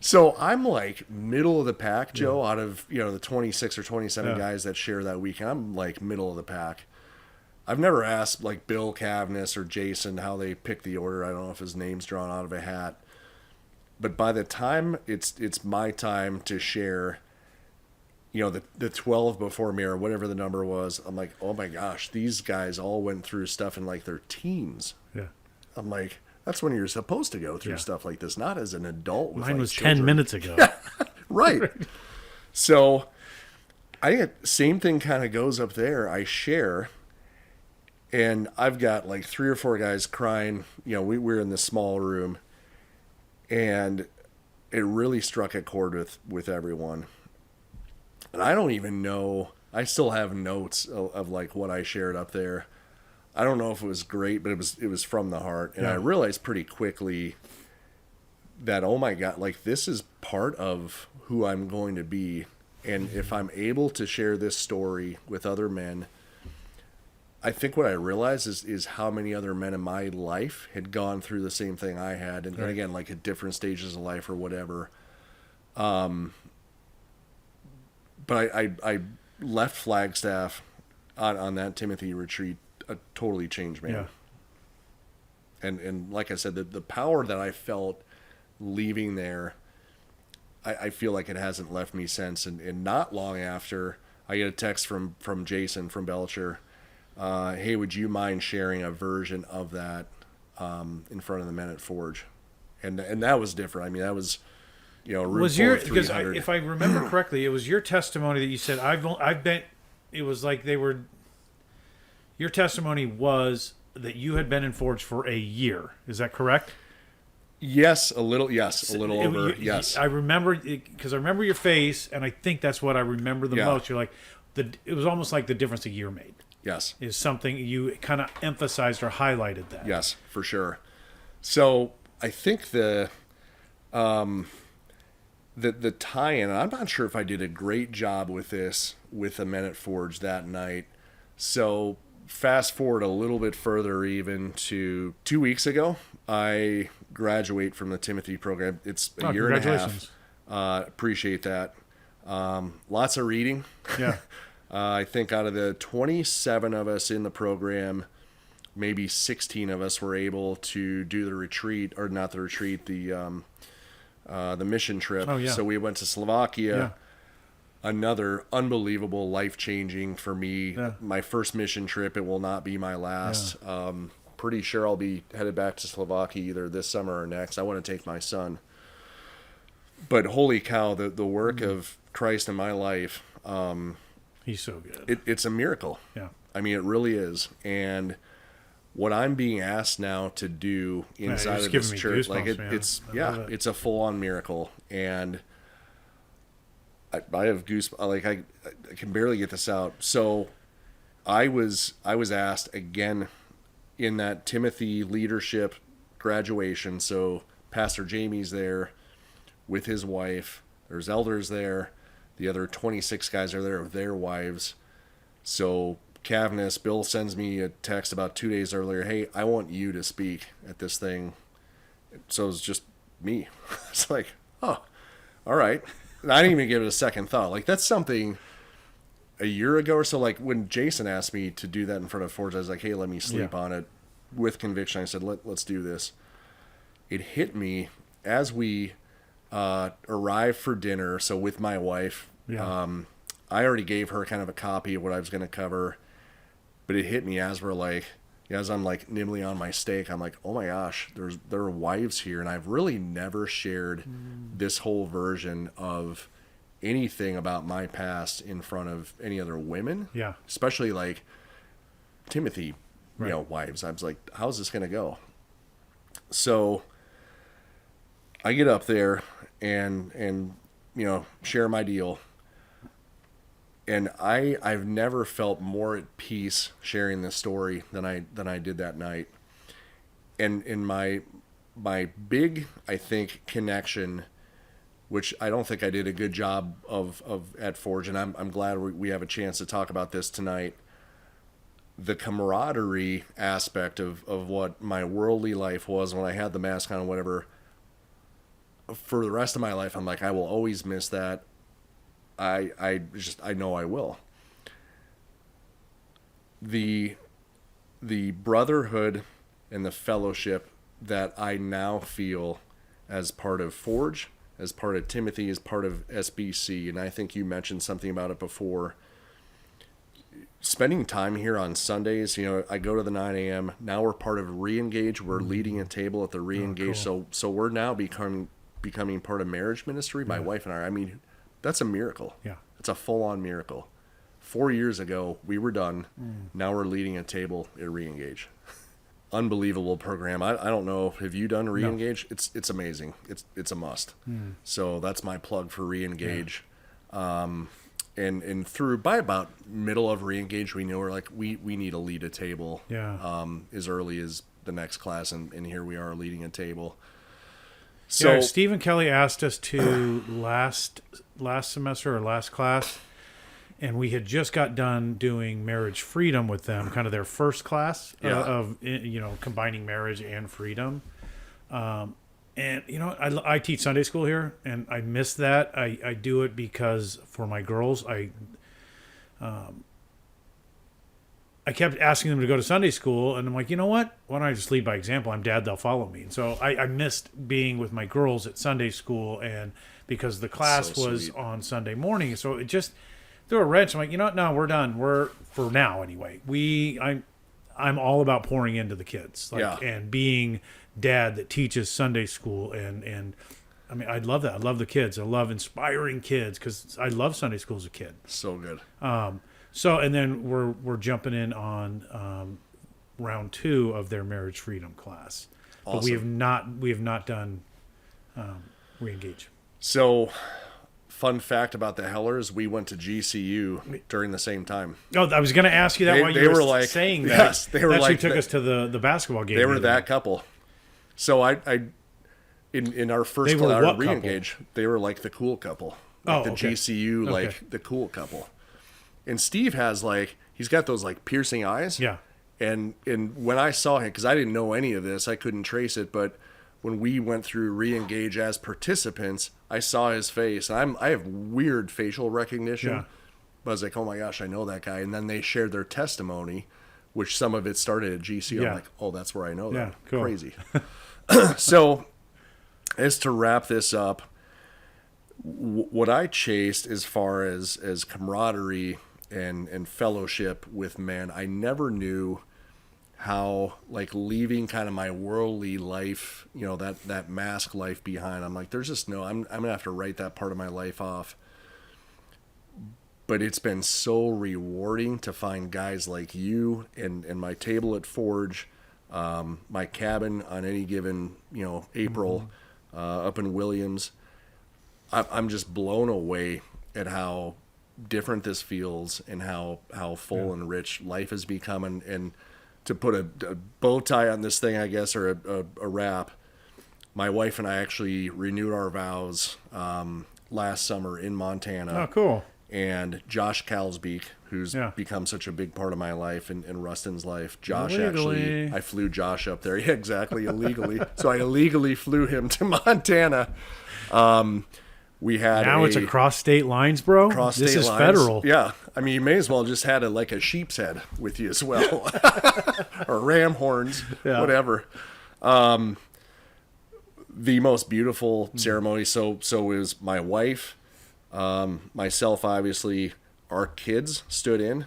So I'm like middle of the pack, Joe, out of, the 26 or 27 guys that share that weekend. I'm like middle of the pack. I've never asked like Bill Cavness or Jason how they pick the order. I don't know if his name's drawn out of a hat. But by the time it's my time to share, the 12 before me or whatever the number was, I'm like, oh my gosh, these guys all went through stuff in like their teens. Yeah. I'm like, that's when you're supposed to go through stuff like this, not as an adult. With Mine like was children. 10 minutes ago. Right. So I think same thing kind of goes up there. I share, and I've got like 3 or 4 guys crying. We're in this small room, and it really struck a chord with everyone. And I don't even know. I still have notes of like what I shared up there. I don't know if it was great, but it was from the heart. And I realized pretty quickly that, oh my God, like this is part of who I'm going to be. And if I'm able to share this story with other men, I think what I realized is how many other men in my life had gone through the same thing I had. And again, like at different stages of life or whatever. But I left Flagstaff on that Timothy retreat a totally changed man. Yeah. And like I said, the power that I felt leaving there, I feel like it hasn't left me since. And not long after, I get a text from Jason from Belcher. Hey, would you mind sharing a version of that in front of the men at Forge? And that was different. I mean, that was, Was your, because if I remember correctly, it was your testimony that you said I've been. It was like they were. Your testimony was that you had been in Forge for a year. Is that correct? Yes, a little. Yes, a little over. Yes, I remember because I remember your face, and I think that's what I remember the most. You're like, it was almost like the difference a year made. Yes, is something you kind of emphasized or highlighted that. Yes, for sure. So I think the tie-in, I'm not sure if I did a great job with this with the men at Forge that night. So fast forward a little bit further, even to 2 weeks ago, I graduate from the Timothy program. It's a year and a half. Appreciate that. Lots of reading. Yeah. I think out of the 27 of us in the program, maybe 16 of us were able to do the retreat, or not the retreat, the mission trip. Oh, yeah. So we went to Slovakia. Yeah. Another unbelievable, life-changing for me. Yeah. My first mission trip. It will not be my last. Yeah. Pretty sure I'll be headed back to Slovakia either this summer or next. I want to take my son. But holy cow, the work of Christ in my life. He's so good. It's a miracle. Yeah. I mean, it really is. And what I'm being asked now to do inside of this church, like it's a full-on miracle. And I have goosebumps. Like I can barely get this out. So I was asked again in that Timothy leadership graduation. So Pastor Jamie's there with his wife. There's elders there. The other 26 guys are there with their wives. So Cavness, Bill sends me a text about 2 days earlier. Hey, I want you to speak at this thing. So it's just me. It's like, oh, all right. And I didn't even give it a second thought. Like, that's something a year ago or so. Like, when Jason asked me to do that in front of Forge, I was like, hey, let me sleep on it with conviction. I said, let's do this. It hit me as we arrived for dinner. So with my wife, I already gave her kind of a copy of what I was going to cover. But it hit me as I'm like nibbling on my steak. I'm like, oh my gosh, there are wives here, and I've really never shared this whole version of anything about my past in front of any other women. Yeah, especially like Timothy, wives. I was like, how's this gonna go? So I get up there and share my deal. And I've never felt more at peace sharing this story than I did that night. And in my big, I think, connection, which I don't think I did a good job of at Forge, and I'm glad we have a chance to talk about this tonight. The camaraderie aspect of what my worldly life was when I had the mask on and whatever, for the rest of my life, I'm like, I will always miss that. I know I will. The brotherhood and the fellowship that I now feel as part of Forge, as part of Timothy, as part of SBC, and I think you mentioned something about it before. Spending time here on Sundays, I go to the 9 a.m. Now we're part of Re-Engage. We're leading a table at the Re-Engage. Cool. So we're now becoming part of marriage ministry. My wife and I mean, that's a miracle. Yeah. It's a full-on miracle. 4 years ago, we were done. Now we're leading a table at Re-Engage. Unbelievable program. I don't know. Have you done Re-Engage? No. It's amazing. It's a must. So that's my plug for Re-Engage. Yeah. And through by about middle of Re-Engage, we know we need to lead a table. Yeah. As early as the next class, and here we are leading a table. So yeah, Steve and Kelly asked us to last semester or last class, and we had just got done doing marriage freedom with them, kind of their first class of combining marriage and freedom. And, I teach Sunday school here, and I miss that. I do it because for my girls, I kept asking them to go to Sunday school, and I'm like, you know what? Why don't I just lead by example? I'm dad, they'll follow me. And so I missed being with my girls at Sunday school, and because the class was sweet. On Sunday morning. So it just threw a wrench. I'm like, you know what? No, we're done. We're, for now anyway. I'm all about pouring into the kids, and being dad that teaches Sunday school, and I mean, I love that. I love the kids. I love inspiring kids because I love Sunday school as a kid. So good. So and then we're jumping in on round 2 of their marriage freedom class, Awesome. But we have not done Re-Engage. So, fun fact about the Hellers, we went to GCU during the same time. Oh, I was going to ask you that while you were saying that. Yes, they were like took us to the basketball game. They were that couple. So in our first class, Re-Engage, they were like the cool couple. Like GCU, the cool couple. And Steve has he's got those piercing eyes. Yeah. And when I saw him, because I didn't know any of this, I couldn't trace it, but when we went through Re-Engage as participants, I saw his face. I have weird facial recognition. Yeah. But I was like, oh my gosh, I know that guy. And then they shared their testimony, which some of it started at GCU. Yeah. I'm like, oh, that's where I know that. Cool. Crazy. So, as to wrap this up, what I chased as far as camaraderie and fellowship with men, I never knew how leaving kind of my worldly life, that mask life behind. I'm like, there's just I'm gonna have to write that part of my life off. But it's been so rewarding to find guys like you and my table at Forge, my cabin on any given April, up in Williams. I'm just blown away at how different this feels and how full and rich life has become. And to put a bow tie on this thing, I guess, or a wrap, my wife and I actually renewed our vows last summer in Montana. Oh, cool. And Josh Calsbeek, who's become such a big part of my life and Rustin's life. Josh illegally. I flew Josh up there. Yeah, exactly, illegally. So I illegally flew him to Montana. We had it's across state lines, bro. This is federal. Yeah, I mean, you may as well just had a sheep's head with you as well, or ram horns, whatever. The most beautiful ceremony. So it was my wife, myself, obviously, our kids stood in,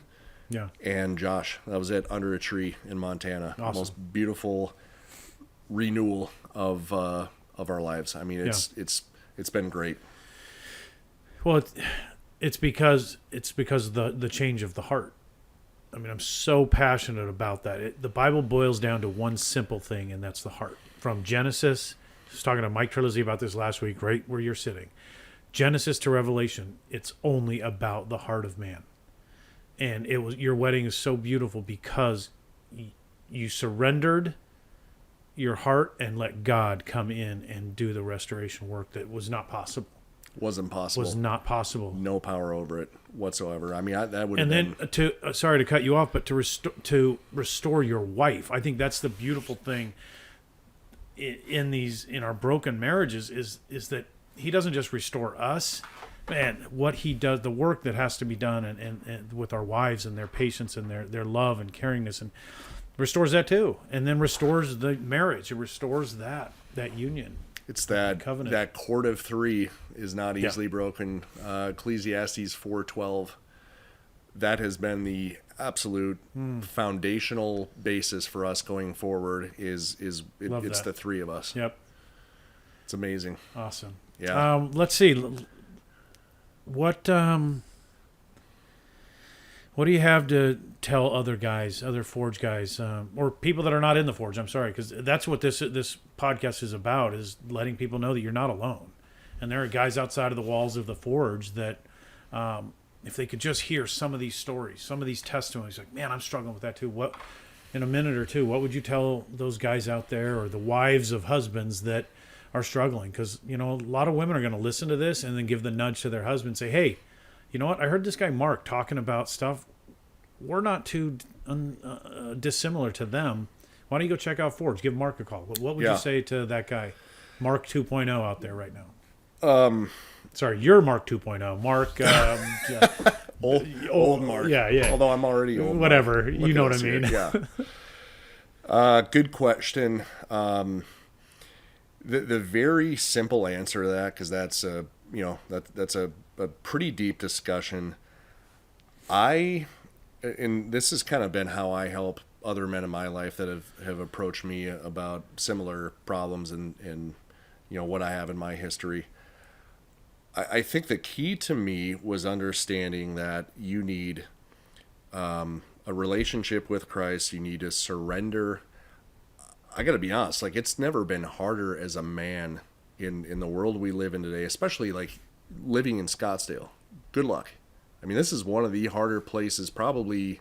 and Josh. That was it, under a tree in Montana. Awesome. Most beautiful renewal of our lives. I mean, it's been great. Well, it's because of the change of the heart. I mean, I'm so passionate about that. The Bible boils down to one simple thing, and that's the heart. From Genesis, I was talking to Mike Terlizzi about this last week, right where you're sitting. Genesis to Revelation, it's only about the heart of man. And your wedding is so beautiful because you surrendered your heart and let God come in and do the restoration work that was not possible. Wasn't possible. Was not possible. No power over it whatsoever. I mean, that would. And then sorry to cut you off, but to restore your wife, I think that's the beautiful thing. in our broken marriages is that he doesn't just restore us, man. What he does, the work that has to be done, and with our wives and their patience and their love and caringness, and restores that too, and then restores the marriage. It restores that union. It's that covenant. That cord of three is not easily broken. Ecclesiastes 4:12. That has been the absolute foundational basis for us going forward. It's that. the three of us. Yep. It's amazing. Awesome. Yeah. Let's see. What do you have to tell other guys, other Forge guys, or people that are not in the Forge? I'm sorry, because that's what this podcast is about, is letting people know that you're not alone. And there are guys outside of the walls of the Forge that if they could just hear some of these stories, some of these testimonies, like, man, I'm struggling with that too. What, in a minute or two, what would you tell those guys out there, or the wives of husbands that are struggling? Because, a lot of women are going to listen to this and then give the nudge to their husband, say, hey, you know what? I heard this guy Mark talking about stuff. We're not too dissimilar to them. Why don't you go check out Forge? Give Mark a call. What would you say to that guy, Mark 2.0 out there right now? Sorry, you're Mark 2.0. Mark, old Mark. Yeah. Although I'm already old. Whatever, you know what I mean. Yeah. Good question. The very simple answer to that, because that's that's a pretty deep discussion. And this has kind of been how I help other men in my life that have approached me about similar problems and what I have in my history. I think the key to me was understanding that you need a relationship with Christ. You need to surrender. I got to be honest, like, it's never been harder as a man in the world we live in today, especially like living in Scottsdale. Good luck. I mean, this is one of the harder places probably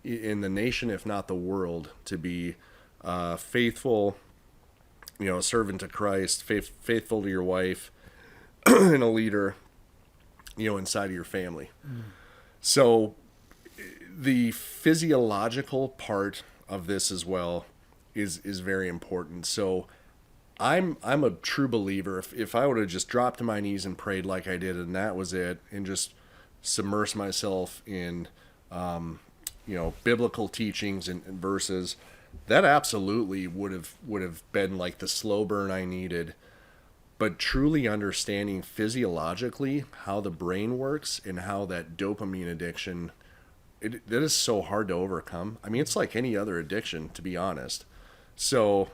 in the nation, if not the world, to be faithful, servant to Christ, faithful to your wife, and a leader, inside of your family. So the physiological part of this as well is very important. So I'm a true believer. If I would have just dropped to my knees and prayed like I did, and that was it, and just submerse myself in biblical teachings and verses, that absolutely would have been like the slow burn I needed. But truly understanding physiologically how the brain works and how that dopamine addiction, that is so hard to overcome. I mean, it's like any other addiction, to be honest. So,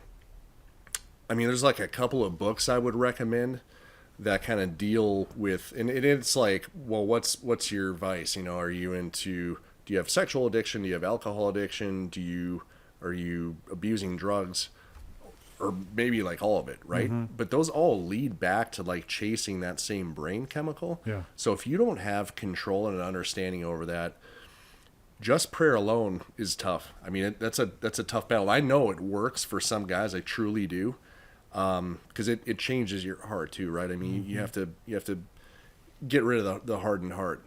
I mean, there's like a couple of books I would recommend that kind of deal with, and it's like, well, what's your vice? Are you do you have sexual addiction? Do you have alcohol addiction? Are you abusing drugs? Or maybe like all of it, right? Mm-hmm. But those all lead back to like chasing that same brain chemical. Yeah. So if you don't have control and an understanding over that, just prayer alone is tough. I mean, that's a tough battle. I know it works for some guys. I truly do, because it changes your heart too, right? I mean, you have to get rid of the hardened heart.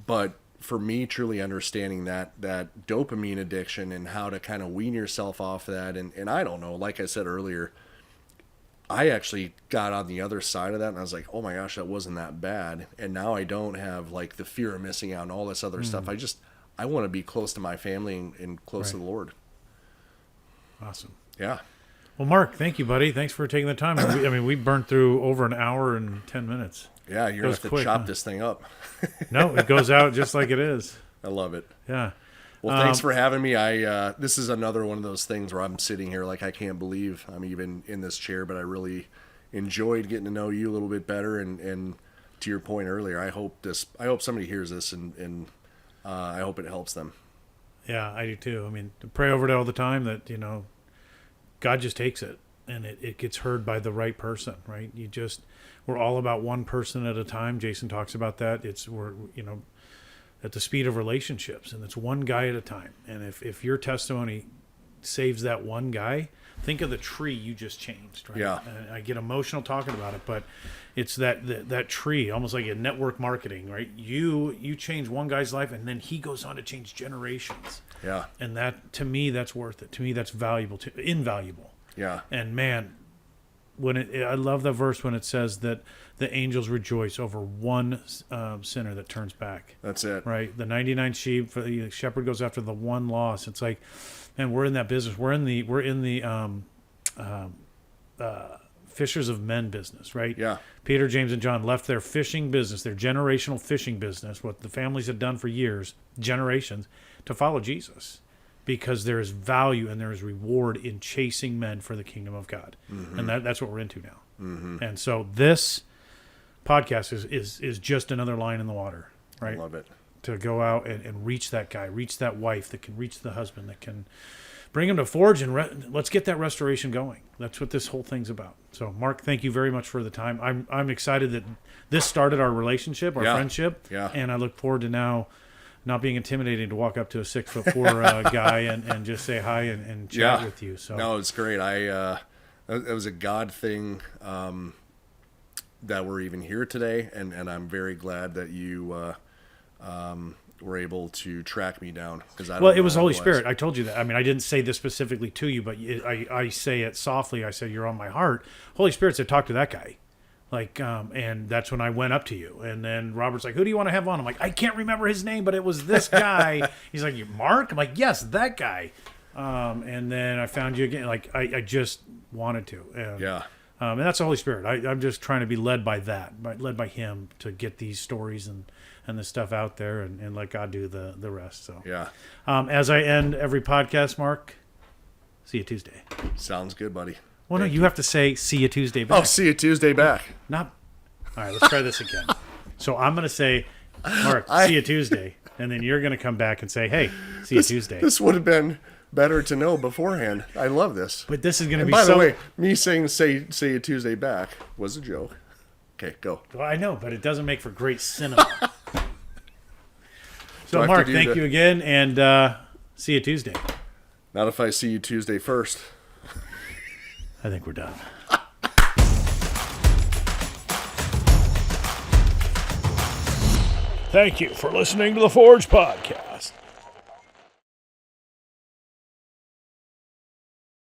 But for me, truly understanding that dopamine addiction and how to kind of wean yourself off that. And I don't know, like I said earlier, I actually got on the other side of that and I was like, oh my gosh, that wasn't that bad. And now I don't have like the fear of missing out and all this other stuff. I want to be close to my family and close to the Lord. Awesome. Yeah. Well, Mark, thank you, buddy. Thanks for taking the time. We burned through over an hour and 10 minutes. Yeah, you're going to have to chop this thing up. No, it goes out just like it is. I love it. Yeah. Well, thanks for having me. This is another one of those things where I'm sitting here like I can't believe I'm even in this chair, but I really enjoyed getting to know you a little bit better. And to your point earlier, I hope somebody hears this and I hope it helps them. Yeah, I do too. I mean, to pray over it all the time that, God just takes it and it gets heard by the right person, right? We're all about one person at a time. Jason talks about that. We're at the speed of relationships, and it's one guy at a time. And if your testimony saves that one guy, think of the tree you just changed, right? Yeah. And I get emotional talking about it, but it's that tree, almost like a network marketing, right? You change one guy's life, and then he goes on to change generations. Yeah. And that, to me, that's worth it. To me, that's invaluable. Yeah. And man, I love the verse when it says that the angels rejoice over one sinner that turns back. That's it. Right? The 99 sheep, the shepherd goes after the one lost. It's like, man, we're in that business. We're in the fishers of men business, right? Yeah. Peter, James, and John left their fishing business, their generational fishing business, what the families had done for years, generations, to follow Jesus. Because there is value and there is reward in chasing men for the kingdom of God. And that's what we're into now. And so this podcast is just another line in the water, right? I love it. To go out and reach that guy, reach that wife that can reach the husband, that can bring him to Forge, and let's get that restoration going. That's what this whole thing's about. So, Mark, thank you very much for the time. I'm excited that this started our relationship, our friendship, and I look forward to now not being intimidating to walk up to a 6'4" guy and just say hi and chat with you. So no, it's great. It was a God thing that we're even here today, and I'm very glad that you were able to track me down, because it was Holy Spirit. I told you that. I mean, I didn't say this specifically to you, but I say it softly. I said, you're on my heart. Holy Spirit said, talk to that guy. Like, and that's when I went up to you. And then Robert's like, who do you want to have on? I'm like, I can't remember his name, but it was this guy. He's like, Mark? I'm like, yes, that guy. And then I found you again. Like, I just wanted to. And that's the Holy Spirit. I'm just trying to be led by that, led by him to get these stories and the stuff out there and let God do the rest. So, as I end every podcast, Mark, see you Tuesday. Sounds good, buddy. Well, no, you have to say, see you Tuesday back. Oh, see you Tuesday back. All right, let's try this again. So I'm going to say, Mark, see you Tuesday. And then you're going to come back and say, hey, see you Tuesday. This would have been better to know beforehand. I love this. But this is going to be by the way, me saying say you Tuesday back was a joke. Okay, go. Well, I know, but it doesn't make for great cinema. So, Mark, thank you again, and see you Tuesday. Not if I see you Tuesday first. I think we're done. Thank you for listening to the Forge Podcast.